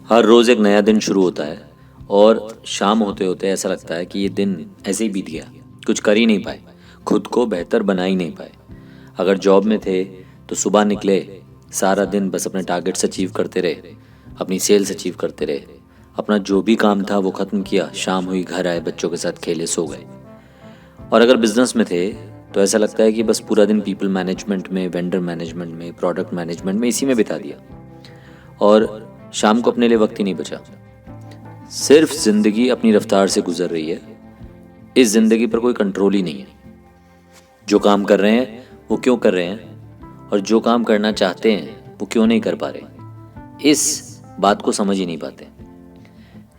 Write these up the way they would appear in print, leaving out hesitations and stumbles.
हर रोज़ एक नया दिन शुरू होता है और शाम होते होते ऐसा लगता है कि ये दिन ऐसे ही बीत गया, कुछ कर ही नहीं पाए, खुद को बेहतर बना ही नहीं पाए। अगर जॉब में थे तो सुबह निकले, सारा दिन बस अपने टारगेट्स अचीव करते रहे, अपनी सेल्स अचीव करते रहे, अपना जो भी काम था वो ख़त्म किया, शाम हुई घर आए, बच्चों के साथ खेले, सो गए। और अगर बिजनेस में थे तो ऐसा लगता है कि बस पूरा दिन पीपल मैनेजमेंट में, वेंडर मैनेजमेंट में, प्रोडक्ट मैनेजमेंट में, इसी में बिता दिया और शाम को अपने लिए वक्त ही नहीं बचा। सिर्फ जिंदगी अपनी रफ्तार से गुजर रही है, इस जिंदगी पर कोई कंट्रोल ही नहीं है। जो काम कर रहे हैं वो क्यों कर रहे हैं और जो काम करना चाहते हैं वो क्यों नहीं कर पा रहे, इस बात को समझ ही नहीं पाते।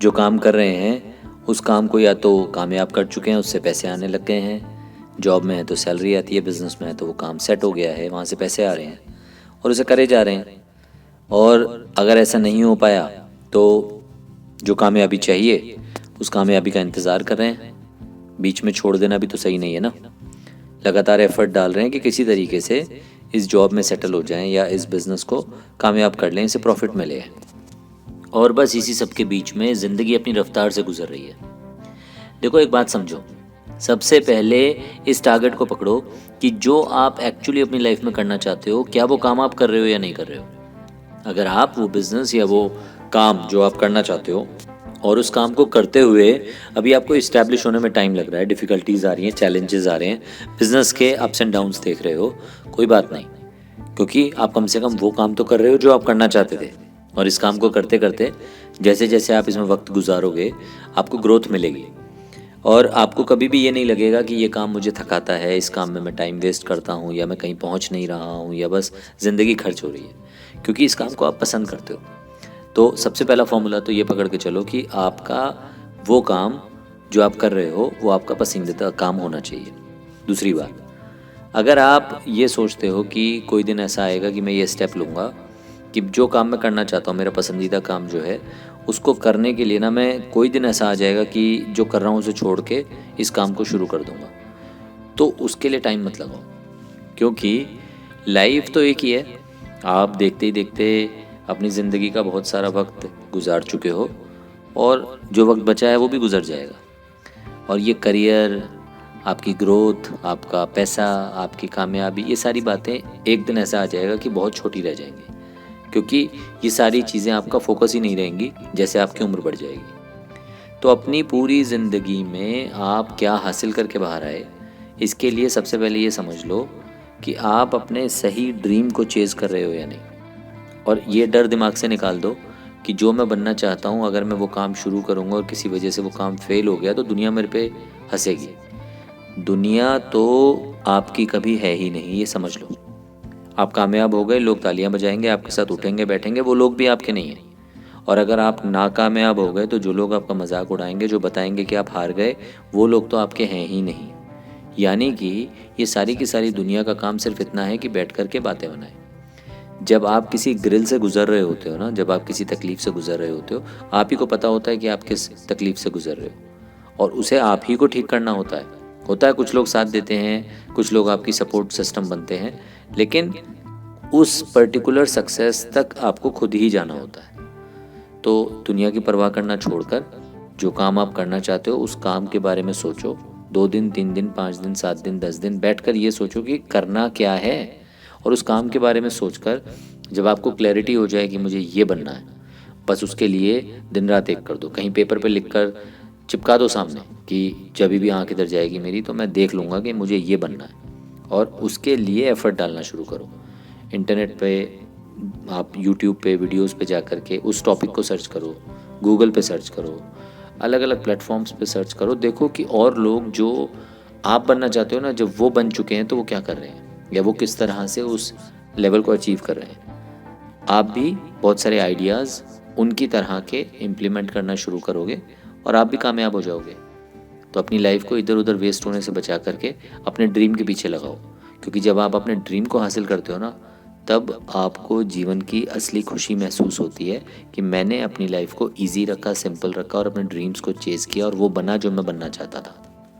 जो काम कर रहे हैं उस काम को या तो कामयाब कर चुके हैं, उससे पैसे आने लग गए हैं, जॉब में है तो सैलरी आती है, बिजनेस में है तो वो काम सेट हो गया है, वहाँ से पैसे आ रहे हैं और उसे करे जा रहे हैं। और अगर ऐसा नहीं हो पाया तो जो कामयाबी चाहिए उस कामयाबी का इंतज़ार कर रहे हैं। बीच में छोड़ देना भी तो सही नहीं है ना। लगातार एफर्ट डाल रहे हैं कि किसी तरीके से इस जॉब में सेटल हो जाएं या इस बिज़नेस को कामयाब कर लें, इसे प्रॉफिट मिले। और बस इसी सब के बीच में ज़िंदगी अपनी रफ्तार से गुजर रही है। देखो, एक बात समझो, सबसे पहले इस टारगेट को पकड़ो कि जो आप एक्चुअली अपनी लाइफ में करना चाहते हो, क्या वो काम आप कर रहे हो या नहीं कर रहे हो। अगर आप वो बिज़नेस या वो काम जो आप करना चाहते हो और उस काम को करते हुए अभी आपको इस्टेब्लिश होने में टाइम लग रहा है, डिफ़िकल्टीज़ आ रही हैं, चैलेंजेस आ रहे हैं, बिज़नेस के अप्स एंड डाउन्स देख रहे हो, कोई बात नहीं, क्योंकि आप कम से कम वो काम तो कर रहे हो जो आप करना चाहते थे। और इस काम को करते करते जैसे जैसे आप इसमें वक्त गुजारोगे आपको ग्रोथ मिलेगी और आपको कभी भी ये नहीं लगेगा कि ये काम मुझे थकाता है, इस काम में मैं टाइम वेस्ट करता हूँ या मैं कहीं पहुँच नहीं रहा हूँ या बस ज़िंदगी खर्च हो रही है, क्योंकि इस काम को आप पसंद करते हो। तो सबसे पहला फॉर्मूला तो ये पकड़ के चलो कि आपका वो काम जो आप कर रहे हो वो आपका पसंदीदा काम होना चाहिए। दूसरी बात, अगर आप ये सोचते हो कि कोई दिन ऐसा आएगा कि मैं ये स्टेप लूँगा कि जो काम मैं करना चाहता हूँ, मेरा पसंदीदा काम जो है, उसको करने के लिए ना मैं कोई दिन ऐसा आ जाएगा कि जो कर रहा हूँ उसे छोड़ के इस काम को शुरू कर दूँगा, तो उसके लिए टाइम मत लगाओ, क्योंकि लाइफ तो एक ही है। आप देखते ही देखते अपनी ज़िंदगी का बहुत सारा वक्त गुजार चुके हो और जो वक्त बचा है वो भी गुजर जाएगा। और ये करियर, आपकी ग्रोथ, आपका पैसा, आपकी कामयाबी, ये सारी बातें एक दिन ऐसा आ जाएगा कि बहुत छोटी रह जाएंगी, क्योंकि ये सारी चीज़ें आपका फोकस ही नहीं रहेंगी जैसे आपकी उम्र बढ़ जाएगी। तो अपनी पूरी ज़िंदगी में आप क्या हासिल करके बाहर आए, इसके लिए सबसे पहले ये समझ लो कि आप अपने सही ड्रीम को चेज़ कर रहे हो या नहीं। और ये डर दिमाग से निकाल दो कि जो मैं बनना चाहता हूँ, अगर मैं वो काम शुरू करूँगा और किसी वजह से वो काम फेल हो गया तो दुनिया मेरे पे हंसेगी। दुनिया तो आपकी कभी है ही नहीं, ये समझ लो। आप कामयाब हो गए, लोग तालियां बजाएंगे, आपके साथ उठेंगे बैठेंगे, वो लोग भी आपके नहीं हैं। और अगर आप नाकामयाब हो गए तो जो लोग आपका मजाक उड़ाएंगे, जो बताएंगे कि आप हार गए, वो लोग तो आपके हैं ही नहीं। यानी कि ये सारी की सारी दुनिया का काम सिर्फ इतना है कि बैठ कर के बातें बनाएं। जब आप किसी ग्रिल से गुजर रहे होते हो ना, जब आप किसी तकलीफ से गुजर रहे होते हो, आप ही को पता होता है कि आप किस तकलीफ से गुजर रहे हो और उसे आप ही को ठीक करना होता है। कुछ लोग साथ देते हैं, कुछ लोग आपकी सपोर्ट सिस्टम बनते हैं, लेकिन उस पर्टिकुलर सक्सेस तक आपको खुद ही जाना होता है। तो दुनिया की परवाह करना छोड़कर जो काम आप करना चाहते हो उस काम के बारे में सोचो। 2 दिन, 3 दिन, 5 दिन, 7 दिन, 10 दिन बैठकर ये सोचो कि करना क्या है और उस काम के बारे में सोचकर जब आपको क्लैरिटी हो जाए कि मुझे ये बनना है, बस उसके लिए दिन रात एक कर दो। कहीं पेपर पे लिख कर चिपका दो सामने कि जब भी आंख इधर जाएगी मेरी तो मैं देख लूँगा कि मुझे ये बनना है, और उसके लिए एफर्ट डालना शुरू करो। इंटरनेट पे आप यूट्यूब पे वीडियोस पे जा कर के उस टॉपिक को सर्च करो, गूगल पे सर्च करो, अलग अलग प्लेटफॉर्म्स पे सर्च करो, देखो कि और लोग जो आप बनना चाहते हो ना, जब वो बन चुके हैं तो वो क्या कर रहे हैं या वो किस तरह से उस लेवल को अचीव कर रहे हैं। आप भी बहुत सारे आइडियाज़ उनकी तरह के इम्प्लीमेंट करना शुरू करोगे और आप भी कामयाब हो जाओगे। तो अपनी लाइफ को इधर उधर वेस्ट होने से बचा करके अपने ड्रीम के पीछे लगाओ, क्योंकि जब आप अपने ड्रीम को हासिल करते हो ना, तब आपको जीवन की असली खुशी महसूस होती है कि मैंने अपनी लाइफ को ईजी रखा, सिंपल रखा और अपने ड्रीम्स को चेज़ किया और वो बना जो मैं बनना चाहता था।